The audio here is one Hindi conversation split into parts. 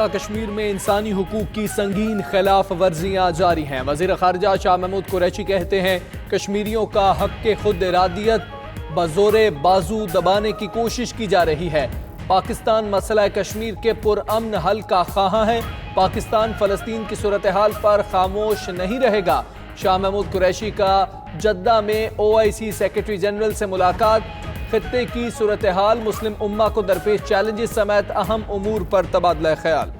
मकबूजा कश्मीर में इंसानी हुकूक की संगीन खिलाफ वर्जियाँ जारी हैं। वज़ीर ख़ारिजा शाह महमूद कुरैशी कहते हैं कश्मीरियों का हक के खुद इरादियत बज़ोरे बाजू दबाने की कोशिश की जा रही है। पाकिस्तान मसला कश्मीर के पुरअमन हल का ख़्वाह है। पाकिस्तान फ़लस्तीन की सूरत हाल पर खामोश नहीं रहेगा। शाह महमूद कुरैशी का जद्दा में OIC सेक्रेटरी जनरल से मुलाकात। खित्ते की सूरत हाल, मुस्लिम उम्मा को दरपेश चैलेंजेस समेत अहम उमूर पर तबादला ख्याल।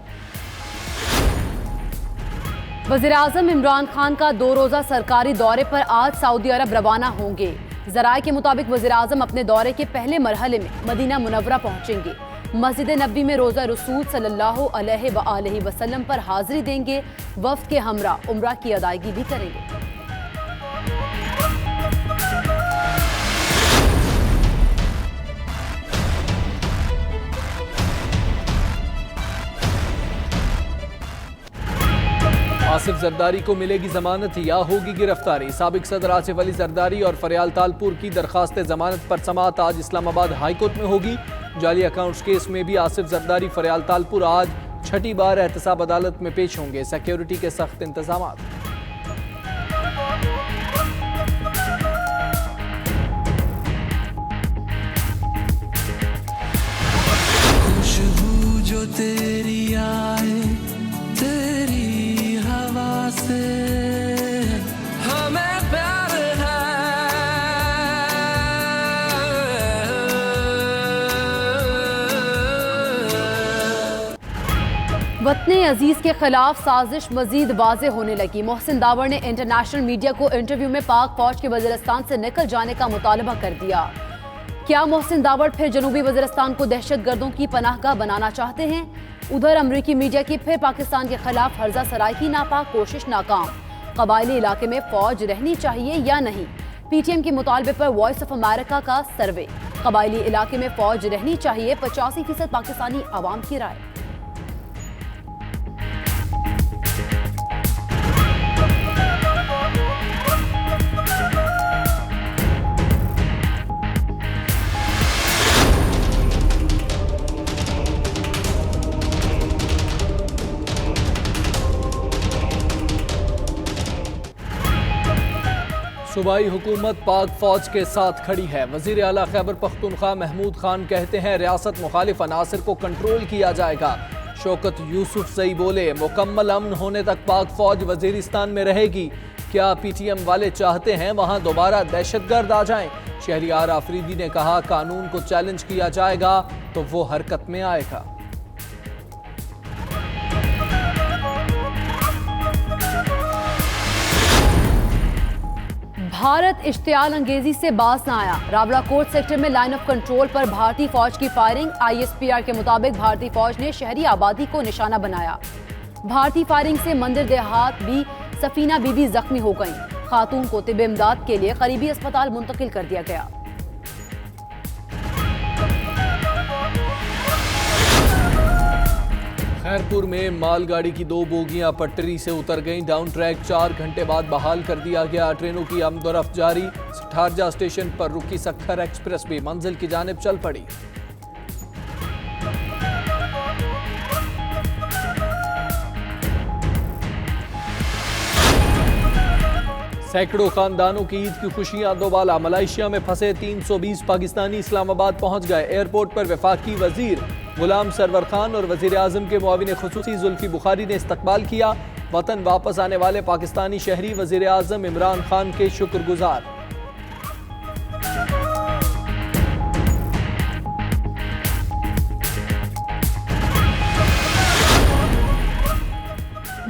वज़ीर आज़म इमरान खान का 2 रोज़ा सरकारी दौरे पर आज सऊदी अरब रवाना होंगे। ज़राए के मुताबिक वज़ीर आज़म अपने दौरे के पहले मरहले में मदीना मुनव्वरा पहुंचेंगे। मस्जिद नबी में रोज़ा रसूल सल्लल्लाहु अलैहि वसल्लम पर हाजिरी देंगे। वफ्द के हमरा उम्रा की अदायगी भी करेंगे। आसिफ जरदारी को मिलेगी जमानत या होगी गिरफ्तारी। साबिक सदर आसिफ अली जरदारी और फरियाल तालपुर की दरखास्त जमानत पर समाअत आज इस्लामाबाद हाईकोर्ट में होगी। जाली अकाउंट्स केस में भी आसिफ जरदारी फरियाल तालपुर आज छठी बार एहतसाब अदालत में पेश होंगे। सिक्योरिटी के सख्त इंतजाम। खुशबू जो तेरी आए तेरी हवा से हमें प्यार है। वतने अजीज के खिलाफ साजिश मजीद वाज़ेह होने लगी। मोहसिन दावर ने इंटरनेशनल मीडिया को इंटरव्यू में पाक फौज के वज़ीरिस्तान से निकल जाने का मुतालबा कर दिया। क्या मोहसिन दावर फिर जनूबी वज़ीरिस्तान को दहशतगर्दों की पनाहगाह बनाना चाहते हैं? उधर अमरीकी मीडिया की फिर पाकिस्तान के खिलाफ हर्जा सराय की नापाक कोशिश नाकाम। कबायली इलाके में फौज रहनी चाहिए या नहीं? PTM के मुतालबे पर वॉइस ऑफ अमेरिका का सर्वे। कबायली इलाके में फौज रहनी चाहिए, 85% पाकिस्तानी आवाम की राय। सूबाई हुकूमत पाक फौज के साथ खड़ी है। वज़ीर आला खैबर पख्तूनख्वा महमूद खान कहते हैं रियासत मुखालिफ अनासर को कंट्रोल किया जाएगा। शौकत यूसुफजई बोले मुकम्मल अमन होने तक पाक फौज वज़ीरिस्तान में रहेगी। क्या PTM वाले चाहते हैं वहां दोबारा दहशतगर्द आ जाएं? शहरियार आफरीदी ने कहा कानून को चैलेंज किया जाएगा तो वो हरकत में आएगा। भारत इश्तियाल अंगेजी से बाज न आया। रावलाकोट सेक्टर में लाइन ऑफ कंट्रोल पर भारतीय फौज की फायरिंग। ISPR के मुताबिक भारतीय फौज ने शहरी आबादी को निशाना बनाया। भारतीय फायरिंग से मंदिर देहात भी सफीना बीबी जख्मी हो गईं। खातून को तिब इमदाद के लिए करीबी अस्पताल मुंतकिल कर दिया गया। खैरपुर में मालगाड़ी की 2 बोगियां पटरी से उतर गईं। डाउन ट्रैक 4 घंटे बाद बहाल कर दिया गया। ट्रेनों की आमदोरफ्त जारी। सठारजा स्टेशन पर रुकी सक्खर एक्सप्रेस भी मंजिल की जानिब चल पड़ी। सैकड़ों खानदानों की ईद की खुशियां दोबाला। मलेशिया में फंसे 320 पाकिस्तानी इस्लामाबाद पहुंच गए। एयरपोर्ट पर वफाकी वजीर गुलाम सरवर खान और वजीर आजम के मुआविन खुसूसी जुल्फी बुखारी ने इस्तकबाल किया। वतन वापस आने वाले पाकिस्तानी शहरी वजीर आजम इमरान खान के शुक्रगुजार।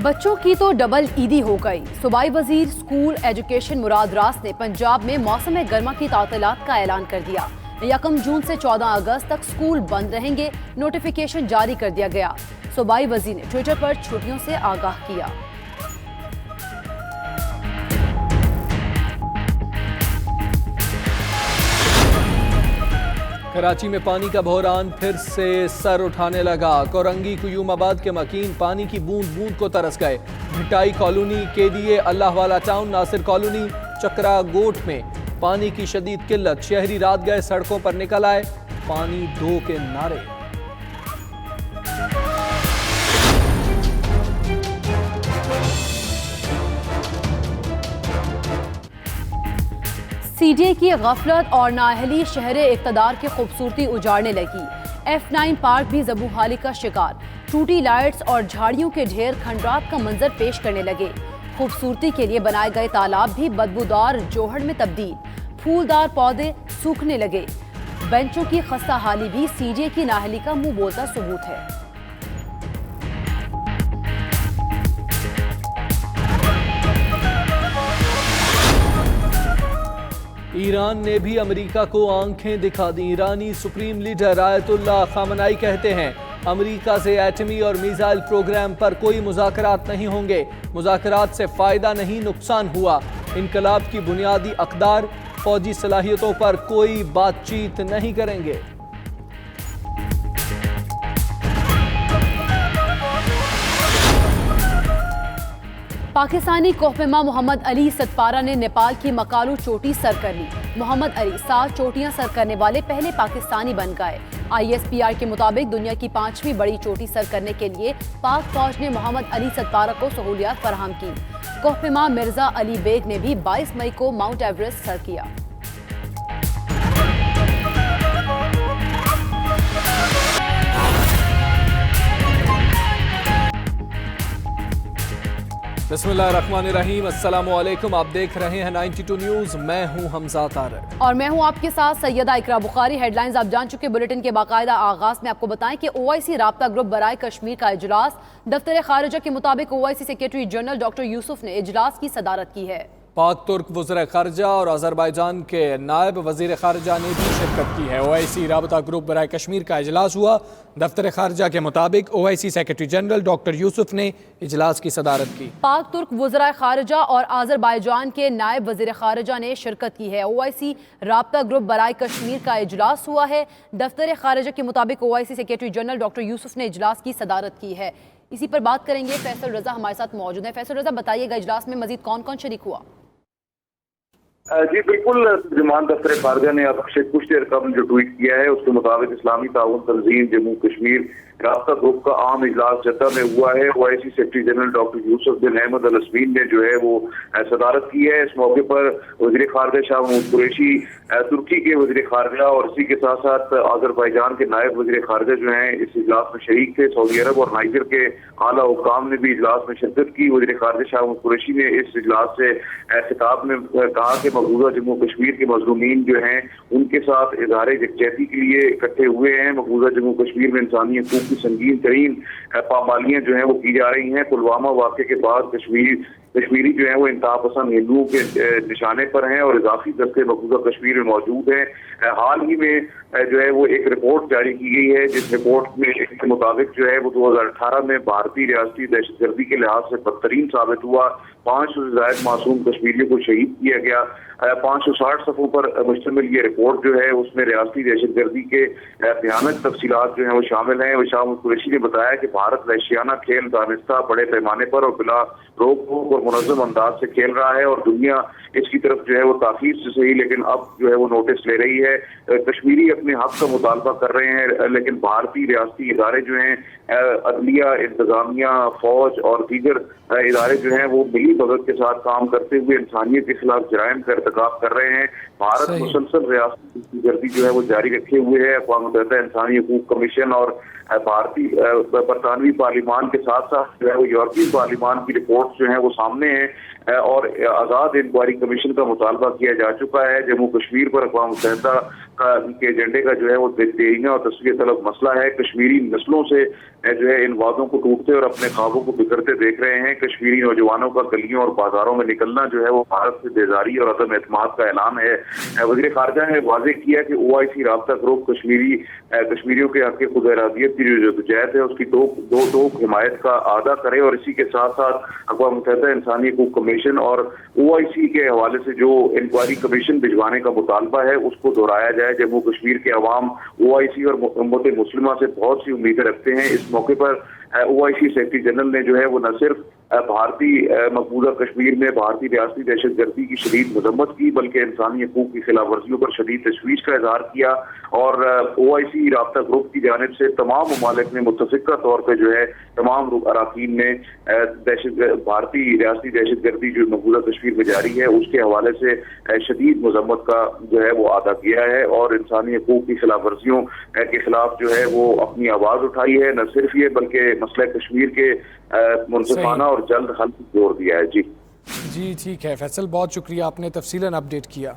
बच्चों की तो डबल ईदी हो गई। सूबाई वजीर स्कूल एजुकेशन मुराद रास ने पंजाब में मौसम गर्मा की तातीलात का ऐलान कर दिया। 1 जून से 14 अगस्त तक स्कूल बंद रहेंगे। नोटिफिकेशन जारी कर दिया गया। सूबाई वजीर ने ट्विटर पर छुट्टियों से आगाह किया। कराची में पानी का बहरान फिर से सर उठाने लगा। कोरंगी कुयूमाबाद के मकीन पानी की बूंद बूंद को तरस गए। भिटाई कॉलोनी, KDA अल्लाह वाला टाउन, नासिर कॉलोनी, चक्रा गोट में पानी की शदीद किल्लत। शहरी रात गए सड़कों पर निकल आए। पानी दो के नारे। सीडीए की गफलत और नाअहली शहरे इक़्तिदार की खूबसूरती उजाड़ने लगी। F9 पार्क भी ज़बूहाली का शिकार। टूटी लाइट्स और झाड़ियों के ढेर खंडरात का मंजर पेश करने लगे। खूबसूरती के लिए बनाए गए तालाब भी बदबूदार जोहड़ में तब्दील। फूलदार पौधे सूखने लगे। बेंचों की खस्ता हाली भी सीडीए की नाअहली का मुंह बोलता सबूत है। ईरान ने भी अमेरिका को आंखें दिखा दी। ईरानी सुप्रीम लीडर आयतुल्लाह खामनाई कहते हैं अमेरिका से एटमी और मिसाइल प्रोग्राम पर कोई मुज़ाकरात नहीं होंगे। मुज़ाकरात से फायदा नहीं नुकसान हुआ। इनकलाब की बुनियादी अक़दार फौजी सलाहियतों पर कोई बातचीत नहीं करेंगे। पाकिस्तानी कोहपेमा मोहम्मद अली सतपारा ने नेपाल की मकालू चोटी सर कर ली। मोहम्मद अली 7 चोटियां सर करने वाले पहले पाकिस्तानी बन गए। ISPR के मुताबिक दुनिया की 5वीं बड़ी चोटी सर करने के लिए पाक फौज ने मोहम्मद अली सतपारा को सहूलियात फराहम की। कोहपेमा मिर्जा अली बेग ने भी 22 मई को माउंट एवरेस्ट सर किया। बिस्मिल्लाहिर्रहमानिर्रहीम, अस्सलामुअलैकुम। आप देख रहे हैं 92 न्यूज़। मैं हूं हमजा तारिक और मैं हूं आपके साथ सैयदा इकरा बुखारी। हेडलाइंस आप जान चुके। बुलेटिन के बाकायदा आगाज में आपको बताएं कि OIC राब्ता ग्रुप बराए कश्मीर का इजलास। दफ्तर खारिजा के मुताबिक OIC secretary general doctor Yusuf ने इजलास की सदारत की है। पाक तुर्क वज़ीर ख़ारजा और अज़रबैजान के नायब वज़ीर ख़ारजा ने भी शिरकत की है। OIC राब्ता ग्रुप बराए कश्मीर का इजलास हुआ। दफ्तर खारजा के मुताबिक OIC secretary general doctor Yusuf ने इजलास की सदारत की। पाक तुर्क वज़ीर ख़ारजा और अज़रबैजान के नायब वज़ीर ख़ारजा ने शिरकत की है। OIC राब्ता ग्रुप बराए कश्मीर का इजलास हुआ है। दफ्तर खारजा के मुताबिक OIC secretary general doctor Yusuf ने इजलास की सदारत की है। इसी पर बात करेंगे। फैसल रजा हमारे साथ मौजूद है। फैसल रजा, बताइएगा इजलास में मजीद कौन कौन शरीक हुआ? जी बिल्कुल, तर्जुमान दफ्तर खारजा ने अब से कुछ देर कबल जो ट्वीट किया है उसके मुताबिक इस्लामी ताउन तंजीम जम्मू कश्मीर राब्ता ग्रुप का आम इजलास जद्दा में हुआ है। OIC secretary general doctor Yusuf bin Ahmad Al Asmeen ने जो है वो सदारत की है। इस मौके पर वज़ीर खारजा शाह महमूद कुरैशी, तुर्की के वज़ीर खारजा और इसी के साथ साथ अज़रबैजान के नायब वज़ीर खारजा जो हैं इस इजलास में शरीक थे। सऊदी अरब और नाइजर के आला हुक्काम ने भी इजलास में शिरकत की। वज़ीर खारजा शाह महमूद कुरैशी ने इस इजलास से खिताब में कहा कि मकबूजा जम्मू कश्मीर के मज़लूमीन जो हैं उनके साथ इज़हार यकजहती के लिए इकट्ठे हुए हैं। मकबूजा जम्मू कश्मीर में इंसानी हकूक़ की संगीन तरीन पामालियाँ जो हैं वो की जा रही हैं। पुलवामा वाक़े के बाद कश्मीरी जो है वो इंतहा पसंद हिंदुओं के निशाने पर हैं और इजाफी दस्ते मकबूजा कश्मीर में मौजूद हैं। हाल ही में जो है वो एक रिपोर्ट जारी की गई है जिस रिपोर्ट में के मुताबिक जो है वो 2018 में भारतीय रियासती दहशतगर्दी के लिहाज से बदतरीन साबित हुआ। 500 से ज्यादा मासूम कश्मीरियों को शहीद किया गया। 560 सफ़ों पर मुश्तमिल ये रिपोर्ट जो है उसमें रियासती दहशतगर्दी के भयानक तफसीलात जो है वो शामिल हैं। शाह महमूद कुरैशी ने बताया कि भारत वहशियाना खेल दानिस्ता बड़े पैमाने पर और बिला रोक टोक और मुनज़्ज़म अंदाज से खेल रहा है और दुनिया इसकी तरफ जो है वो ताक़ीद से सही लेकिन अब जो है वो नोटिस ले रही है। कश्मीरी अपने हक का मुतालबा कर रहे हैं लेकिन भारतीय रियासती इदारे जो हैं अदलिया, इंतजामिया, फौज और दीगर इदारे जो हैं वो मिली भगत के साथ काम करते हुए इंसानियत के खिलाफ जराइम का इर्तिकाब कर रहे हैं। भारत मुसलसल रियासती गर्दी जो है वो जारी रखे हुए है। अक़वाम मुत्तहिदा इंसानी हकूक़ कमीशन और भारतीय बरतानवी पार्लिमान के साथ साथ जो है वो यूरोपीय पार्लिमान की रिपोर्ट जो है वो सामने है और आज़ाद इंक्वायरी कमीशन का मुतालबा किया जा चुका है। जम्मू कश्मीर पर अक़वाम मुत्तहिदा के एजेंडे का जो है वो देरीना और तस्वीर तलब मसला है। कश्मीरी नस्लों से जो है इन वादों को टूटते और अपने ख्वाबों को बिखरते देख रहे हैं। कश्मीरी नौजवानों का गलियों और बाजारों में निकलना जो है वो भारत से बेजारी और अदम एतमाद का ऐलान है। वज़ीर खारजा ने वाज़ेह किया कि OIC राब्ता ग्रुप कश्मीरियों के हक़ खुद इरादियत की जो जद्दोजहद है उसकी दो टोक हिमायत का अदा करे और इसी के साथ साथ अक़वाम मुत्तहिदा इंसानी हकूक़ कमीशन और OIC के हवाले से जो इंक्वायरी कमीशन भिजवाने का मुतालबा है उसको दोहराया जाए। जम्मू कश्मीर के अवाम OIC और उम्मत मुस्लिमा से बहुत सी उम्मीदें रखते हैं। इस मौके पर OIC सेक्रेटरी जनरल ने जो है वो न सिर्फ भारतीय मकबूजा कश्मीर में भारतीय रियासती दहशतगर्दी की शदीद मजम्मत की, बल्कि इंसानी हकूक की खिलाफ वर्जियों पर शदीद तशवीश का इजहार किया। और OIC राब्ता ग्रुप की जानिब से तमाम ममालिक ने मुतफिका तौर पर जो है तमाम अराकीन ने भारतीय रियासती दहशतगर्दी जो मकबूजा कश्मीर में जारी है उसके हवाले से शदीद मजम्मत का जो है वो अदा किया है और इंसानी हकूक की खिलाफ वर्जियों के खिलाफ जो है वो अपनी आवाज़ उठाई है। न सिर्फ ये बल्कि मसला कश्मीर के मुनसिफाना और जल्द हल जोर दिया है। जी ठीक है फैसल, बहुत शुक्रिया, आपने तफसीलन अपडेट किया।